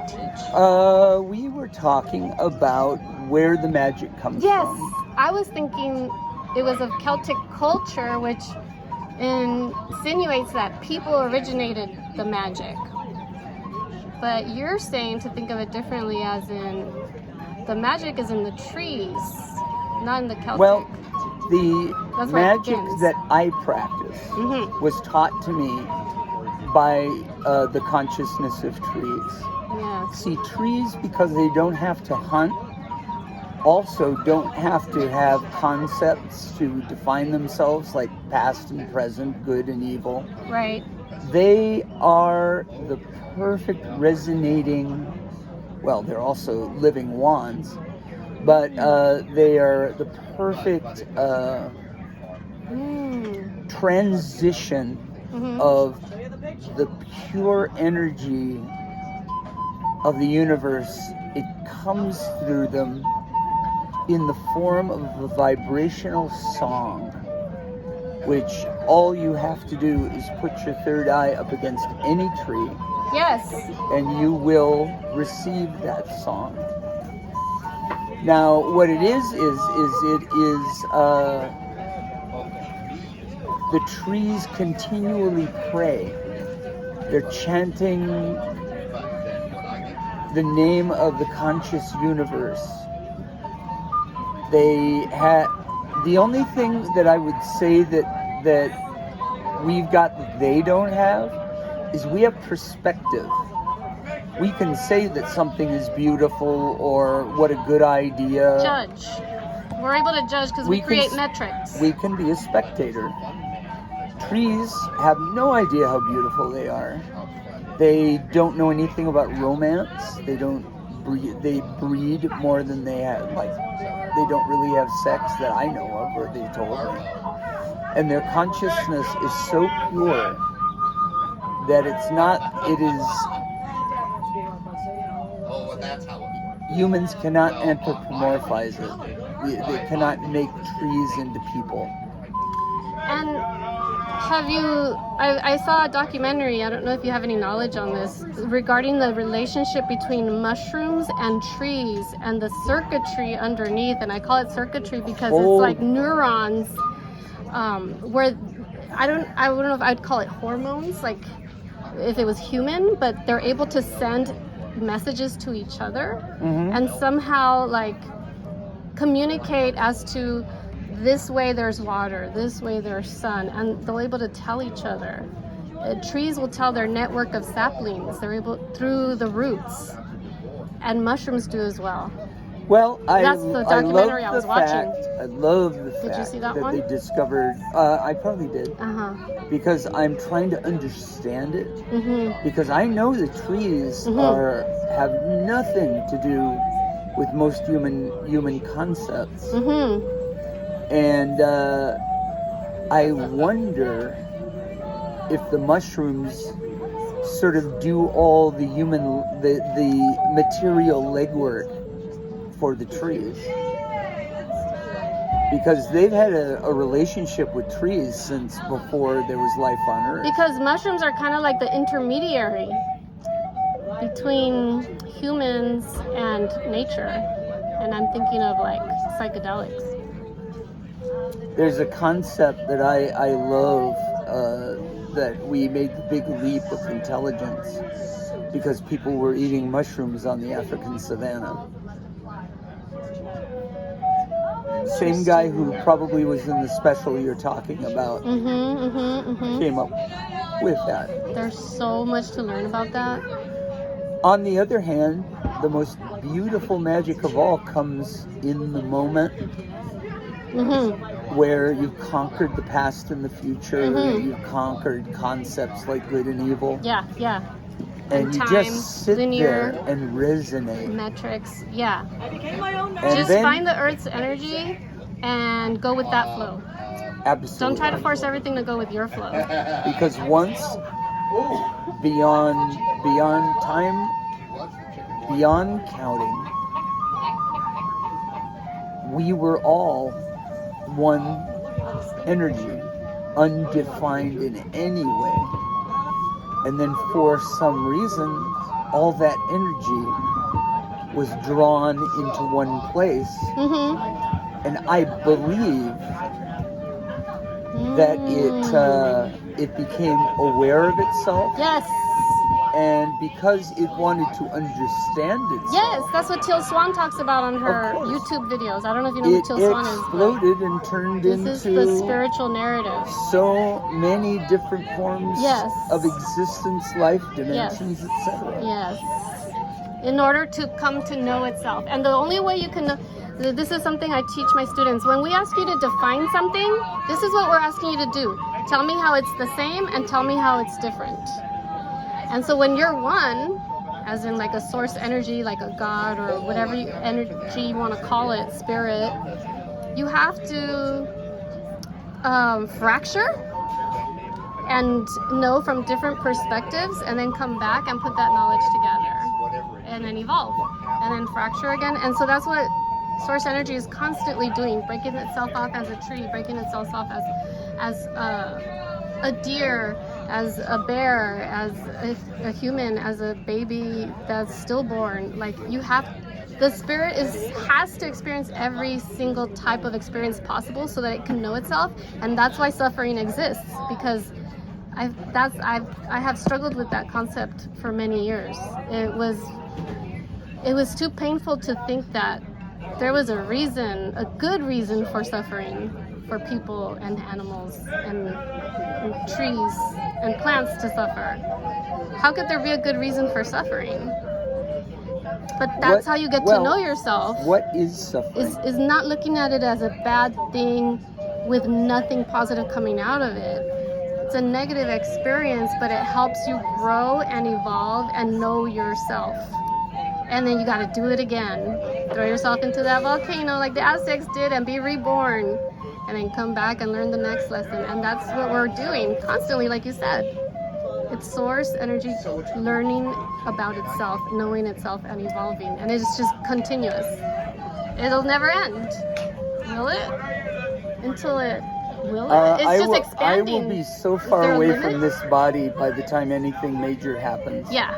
teach? We were talking about where the magic comes Yes, from. I was thinking it was of Celtic culture, which insinuates that people originated the magic. But you're saying to think of it differently, as in the magic is in the trees, not in the Celtic. Well, the That's where it magic begins. that I practice was taught to me by the consciousness of trees. Yes. See, trees, because they don't have to hunt, also don't have to have concepts to define themselves, like past and present, good and evil. Right. They are the perfect resonating, well, they're also living wands, but they are the perfect transition of the pure energy of the universe. It comes through them in the form of a vibrational song, which all you have to do is put your third eye up against any tree. Yes. And you will receive that song. Now, what it is the trees continually pray. They're chanting the name of the conscious universe. The only thing that I would say that we've got that they don't have is we have perspective. We can say that something is beautiful or what a good idea. Judge. We're able to judge because we create metrics. We can be a spectator. Trees have no idea how beautiful they are. They don't know anything about romance. They don't breed. They breed more than they have. Like, they don't really have sex that I know of, or they told me. And their consciousness is so pure that it's not. It is. Humans cannot anthropomorphize it. They cannot make trees into people. And have you, I saw a documentary, I don't know if you have any knowledge on this, regarding the relationship between mushrooms and trees and the circuitry underneath. And I call it circuitry because it's like neurons, where I don't know if I'd call it hormones, like if it was human, but they're able to send messages to each other and somehow like communicate as to this way there's water, this way there's sun, and they're able to tell each other. Trees will tell their network of saplings. They're able through the roots, and mushrooms do as well. Well, that's the documentary I was watching. I love the fact Did you see that that one? they discovered. I probably did. Because I'm trying to understand it. Because I know the trees have nothing to do with most human concepts. And I wonder if the mushrooms sort of do all the material legwork for the trees. Because they've had a relationship with trees since before there was life on Earth. Because mushrooms are kind of like the intermediary between humans and nature. And I'm thinking of like psychedelics. There's a concept that I love, that we made the big leap of intelligence because people were eating mushrooms on the African savannah. Same guy who probably was in the special you're talking about came up with that. There's so much to learn about that. On the other hand, the most beautiful magic of all comes in the moment. Where you've conquered the past and the future, you've conquered concepts like good and evil. Yeah. And you time, just sit linear, there and resonate. Metrics, yeah. And just then, find the Earth's energy and go with that flow. Absolutely. Don't try to force everything to go with your flow. Because once, beyond time, beyond counting, we were all one energy, undefined in any way. And then for some reason, all that energy was drawn into one place. And I believe that it became aware of itself. Yes. And because it wanted to understand itself. Yes, that's what Teal Swan talks about on her YouTube videos. I don't know if you know who Teal Swan is. It exploded and turned into... This is the spiritual narrative. So many different forms of existence, life, dimensions, etc. Yes. In order to come to know itself. And the only way you can know... This is something I teach my students. When we ask you to define something, this is what we're asking you to do. Tell me how it's the same and tell me how it's different. And so when you're one, as in like a source energy, like a God or whatever energy you want to call it, spirit, you have to fracture and know from different perspectives and then come back and put that knowledge together and then evolve and then fracture again. And so that's what source energy is constantly doing, breaking itself off as a tree, breaking itself off as a deer, as a bear, as a human, as a baby that's stillborn. Like the spirit has to experience every single type of experience possible so that it can know itself, and that's why suffering exists. Because I have struggled with that concept for many years. It was too painful to think that there was a reason, a good reason for suffering for people and animals and trees and plants to suffer. How could there be a good reason for suffering? But that's how you get to know yourself. What is suffering? Is not looking at it as a bad thing with nothing positive coming out of it. It's a negative experience, but it helps you grow and evolve and know yourself. And then you got to do it again. Throw yourself into that volcano like the Aztecs did and be reborn. And then come back and learn the next lesson. And that's what we're doing constantly, like you said. It's source energy learning about itself, knowing itself, and evolving. And it's just continuous. It'll never end. Will it? Until it... Will it? It's just expanding. I will be so far away from this body by the time anything major happens. Yeah.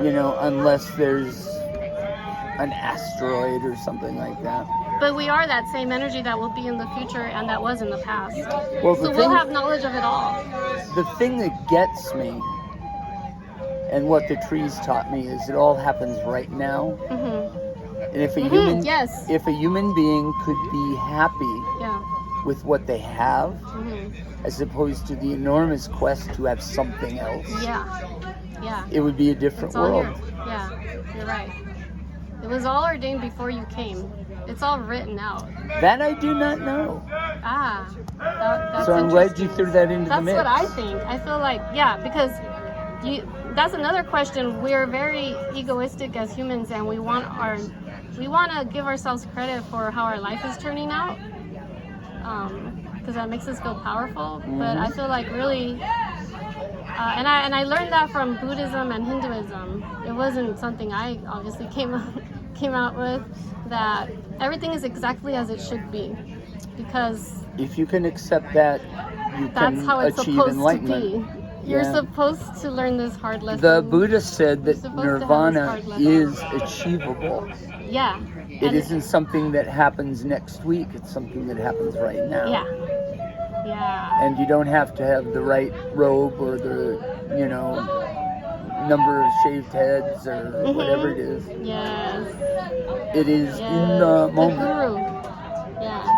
You know, unless there's an asteroid or something like that. But we are that same energy that will be in the future and that was in the past. Well, so we'll have knowledge of it all. The thing that gets me, and what the trees taught me, is it all happens right now. And if a human being could be happy with what they have, as opposed to the enormous quest to have something else, it would be a different world. You're right. It was all ordained before you came. It's all written out. That I do not know. That's so I'm glad you threw that into the mix. That's what I think. I feel like, because that's another question. We're very egoistic as humans, and we want to give ourselves credit for how our life is turning out, because that makes us feel powerful. But I feel like really, and I learned that from Buddhism and Hinduism. It wasn't something I obviously came out with, that everything is exactly as it should be, because if you can accept that, that's how it's achieve supposed enlightenment. to be. You're supposed to learn this hard lesson. The Buddha said that nirvana is achievable. It isn't something that happens next week. It's something that happens right now. And you don't have to have the right robe or the, number of shaved heads or whatever it is. It is in the moment. The guru.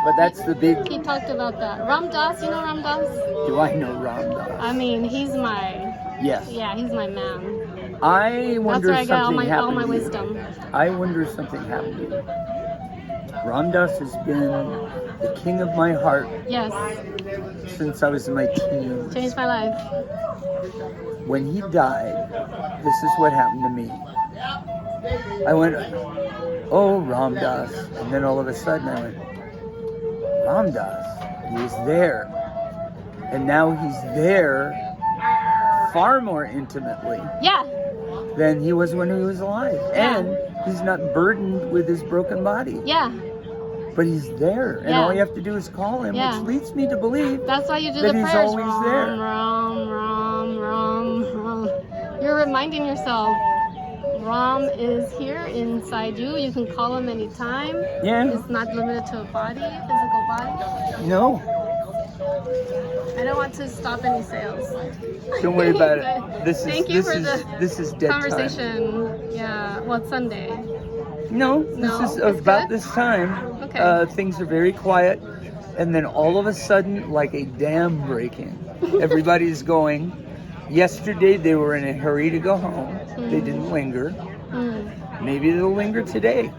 But that's the big... He talked about that. Ram Dass, you know Ram Dass? Do I know Ram Dass? I mean, he's my... Yes. Yeah, he's my man. I wonder that's where I something got all my happened to wisdom. you. I wonder if something happened to you. Ram Dass has been the king of my heart. Yes. Since I was in my teens. Changed my life. When he died, this is what happened to me. I went, oh, Ram Dass. And then all of a sudden I went, Ram Dass, he was there. And now he's there far more intimately than he was when he was alive. And he's not burdened with his broken body. But he's there. And all you have to do is call him, which leads me to believe that's why you do that the he's prayers. always there. Ram, Ram, Ram, Ram. You're reminding yourself, Ram is here inside you. You can call him anytime. Yeah. It's not limited to a body, physical body. No. I don't want to stop any sales. Don't worry about it. This is dead conversation. time. Yeah. Well, it's Sunday. No, this is about good? this time. Okay. Things are very quiet, and then all of a sudden, like a dam breaking, everybody's going. Yesterday they were in a hurry to go home. They didn't linger. Maybe they'll linger today.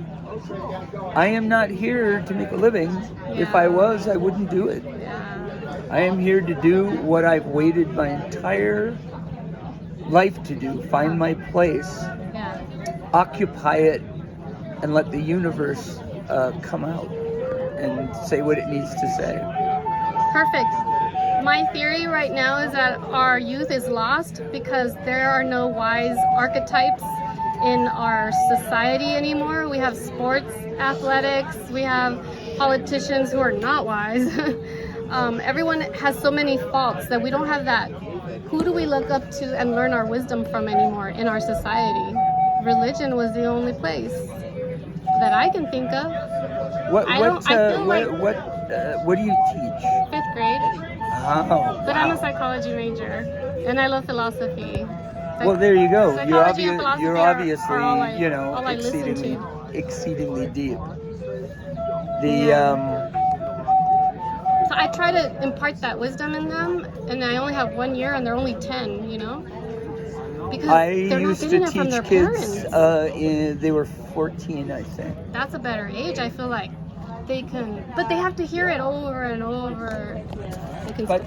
I am not here to make a living. Yeah. If I was, I wouldn't do it. Yeah. I am here to do what I've waited my entire life to do. Find my place, Yeah. occupy it, and let the universe come out and say what it needs to say. Perfect. My theory right now is that our youth is lost because there are no wise archetypes in our society anymore. We have sports, athletics, we have politicians who are not wise. Everyone has so many faults that we don't have that. Who do we look up to and learn our wisdom from anymore in our society? Religion was the only place that I can think of. What do you teach? 5th grade. Oh, But I'm a psychology major, and I love philosophy. Well, there you go. Psychology and philosophy You're are obviously, all I listen to. exceedingly deep. So I try to impart that wisdom in them, and I only have 1 year, and they're only 10. Because I they're not used getting to it from teach their kids. parents. They were 14, I think. That's a better age. I feel like they can, but they have to hear it over and over. They can But